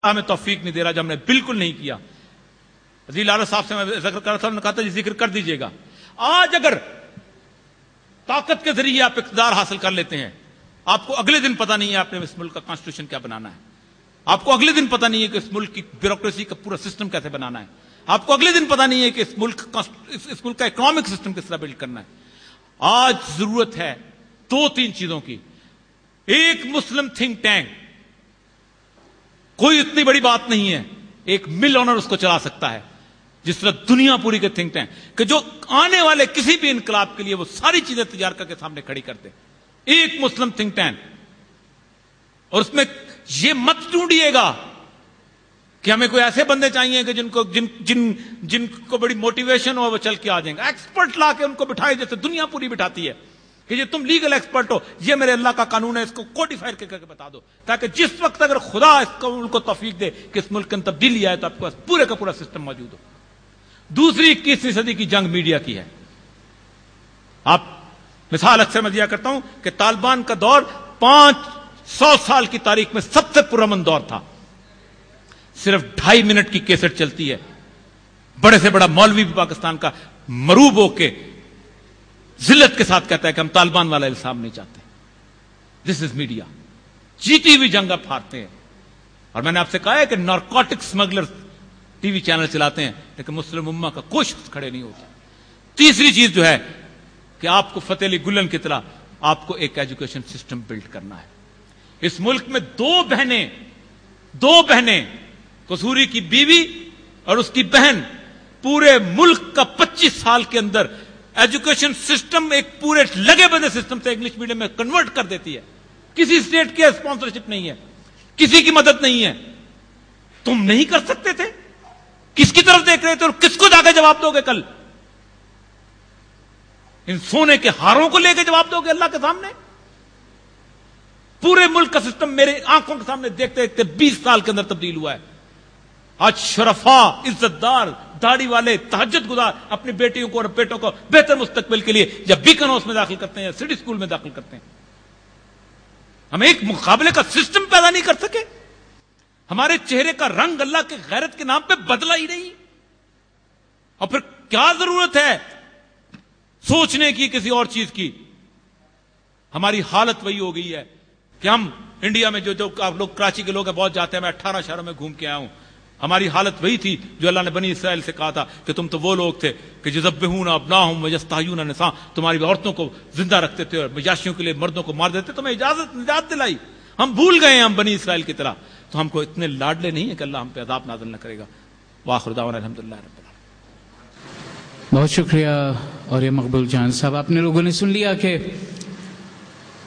ہمیں توفیق نہیں دے رہا، جو ہم نے بالکل نہیں کیا. عزیز لارا صاحب سے میں ذکر کر رہا تھا، انہوں نے کہا تھا جی ذکر کر دیجئے گا. آج اگر طاقت کے ذریعے آپ اقتدار حاصل کر لیتے ہیں، آپ کو اگلے دن پتہ نہیں ہے آپ نے اس ملک کا کانسٹیٹیوشن کیا بنانا ہے، آپ کو اگلے دن پتہ نہیں ہے کہ اس ملک کی بیوروکریسی کا پورا سسٹم کیسے بنانا ہے، آپ کو اگلے دن پتہ نہیں ہے کہ اس ملک کا اکنامک سسٹم کس طرح بلڈ کرنا ہے. آج ضرورت ہے دو تین چیزوں کی. ایک مسلم تھنک ٹینک، کوئی اتنی بڑی بات نہیں ہے، ایک مل آنر اس کو چلا سکتا ہے، جس طرح دنیا پوری کے تھنک ٹینک کہ جو آنے والے کسی بھی انقلاب کے لیے وہ ساری چیزیں تیار کر کے سامنے کھڑی کرتے. ایک مسلم تھنک ٹینک، اور اس میں یہ مت ڈھونڈیے گا کہ ہمیں کوئی ایسے بندے چاہیے کہ جن کو بڑی موٹیویشن ہو وہ چل کے آ جائیں گے. ایکسپرٹ لا کے ان کو بٹھائے جیسے دنیا پوری بٹھاتی ہے کہ یہ تم لیگل ایکسپرٹ ہو، یہ میرے اللہ کا قانون ہے، اس کو کوڈیفائی کر کے بتا دو، تاکہ جس وقت اگر خدا اس ملک کو توفیق دے کہ اس ملک کے اندر تبدیلی آئے تو آپ کے پاس پورے کا پورا سسٹم موجود ہو. دوسری 21ویں صدی کی جنگ میڈیا کی ہے. آپ مثال اکثر میں دیا کرتا ہوں کہ طالبان کا دور 500 سال کی تاریخ میں سب سے پرامن دور تھا. صرف 2.5 منٹ کی کیسٹ چلتی ہے، بڑے سے بڑا مولوی بھی پاکستان کا مروب ہو کے ذلت کے ساتھ کہتا ہے کہ ہم طالبان والا الزام نہیں چاہتے. دس از میڈیا. جیتی ہوئی جنگ آپ ہارتے ہیں. اور میں نے آپ سے کہا ہے کہ narcotic smuggler T V channel چلاتے ہیں لیکن مسلم امہ کا کوئی شخص کھڑے نہیں ہوتا. تیسری چیز جو ہے کہ آپ کو فتح علی گلن کی طرح آپ کو ایک ایجوکیشن سسٹم بلڈ کرنا ہے. اس ملک میں دو بہنیں قصوری کی بیوی اور اس کی بہن پورے ملک کا 25 سال کے اندر ایجوکیشن سسٹم ایک پورے لگے بندے سسٹم سے انگلش میڈیم میں کنورٹ کر دیتی ہے. کسی اسٹیٹ کی اسپانسرشپ نہیں ہے، کسی کی مدد نہیں ہے. تم نہیں کر سکتے تھے؟ کس کی طرف دیکھ رہے تھے اور کس کو جا کے جواب دو گے؟ کل ان سونے کے ہاروں کو لے کے جواب دو گے اللہ کے سامنے؟ پورے ملک کا سسٹم میرے آنکھوں کے سامنے دیکھتے دیکھتے 20 سال کے اندر تبدیل ہوا ہے. آج شرفاء، عزت دار، داڑھی والے، تہجد گزار اپنی بیٹیوں کو اور بیٹوں کو بہتر مستقبل کے لیے یا بیکن ہاؤس میں داخل کرتے ہیں یا سٹی اسکول میں داخل کرتے ہیں. ہم ایک مقابلے کا سسٹم پیدا نہیں کر سکے. ہمارے چہرے کا رنگ اللہ کے غیرت کے نام پہ بدلا ہی نہیں. اور پھر کیا ضرورت ہے سوچنے کی کسی اور چیز کی؟ ہماری حالت وہی ہو گئی ہے کہ ہم انڈیا میں جو آپ لوگ کراچی کے لوگ ہیں بہت جاتے ہیں، میں 18 شہروں میں گھوم کے آیا ہوں. ہماری حالت وہی تھی جو اللہ نے بنی اسرائیل سے کہا تھا کہ تم تو وہ لوگ تھے کہ یذبحون ابناءہم ویستحیون نساءہم، تمہاری عورتوں کو زندہ رکھتے تھے اور مجاشیوں کے لیے مردوں کو مار دیتے. تمہیں نجات دلائی. ہم بھول گئے ہیں ہم بنی اسرائیل کی طرح. تو ہم کو اتنے لاڈلے نہیں ہیں کہ اللہ ہم پہ عذاب نازل نہ کرے گا. وآخر دعوانا الحمدللہ رب العالمین. بہت شکریہ. اور یہ مقبول جان صاحب، آپ نے لوگوں نے سن لیا کہ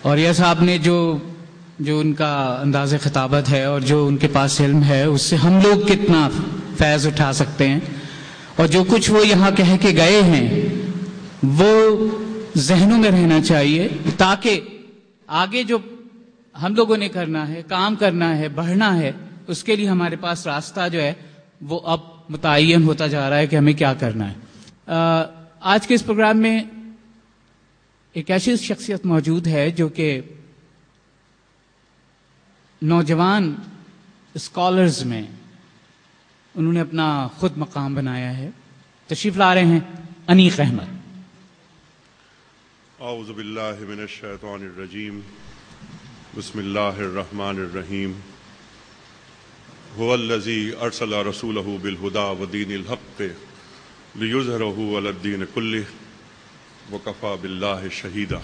اور یہ صاحب نے جو ان کا انداز خطابت ہے اور جو ان کے پاس علم ہے اس سے ہم لوگ کتنا فیض اٹھا سکتے ہیں، اور جو کچھ وہ یہاں کہہ کے گئے ہیں وہ ذہنوں میں رہنا چاہیے، تاکہ آگے جو ہم لوگوں نے کرنا ہے، کام کرنا ہے، بڑھنا ہے، اس کے لیے ہمارے پاس راستہ جو ہے وہ اب متعین ہوتا جا رہا ہے کہ ہمیں کیا کرنا ہے. آج کے اس پروگرام میں ایک ایسی شخصیت موجود ہے جو کہ نوجوان اسکالرز میں انہوں نے اپنا خود مقام بنایا ہے. تشریف لا رہے ہیں انیق احمد. اعوذ باللہ من الشیطان الرجیم. بسم اللہ الرحمن الرحیم. هو الذی ارسل رسولہ بالہدی ودین الحق لیظہرہ علی الدین کلہ وکفی باللہ شہیدا.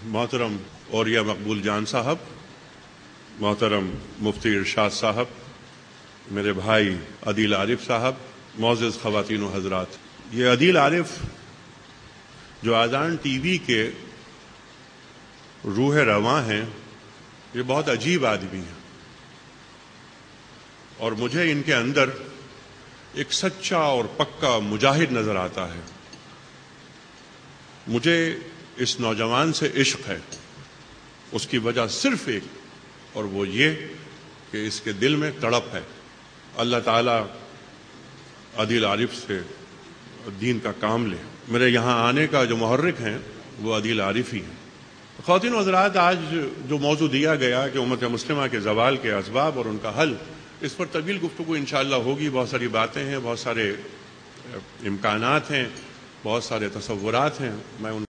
محترم اولیاء مقبول جان صاحب، محترم مفتی ارشاد صاحب، میرے بھائی عدیل عارف صاحب، معزز خواتین و حضرات، یہ عدیل عارف جو آذان ٹی وی کے روح رواں ہیں، یہ بہت عجیب آدمی ہیں، اور مجھے ان کے اندر ایک سچا اور پکا مجاہد نظر آتا ہے. مجھے اس نوجوان سے عشق ہے. اس کی وجہ صرف ایک، اور وہ یہ کہ اس کے دل میں تڑپ ہے. اللہ تعالیٰ عدیل عارف سے دین کا کام لے. میرے یہاں آنے کا جو محرک ہیں وہ عدیل عارف ہی ہیں. خواتین و حضرات، آج جو موضوع دیا گیا کہ امت مسلمہ کے زوال کے اسباب اور ان کا حل، اس پر طویل گفتگو انشاءاللہ ہوگی. بہت ساری باتیں ہیں، بہت سارے امکانات ہیں، بہت سارے تصورات ہیں. میں ان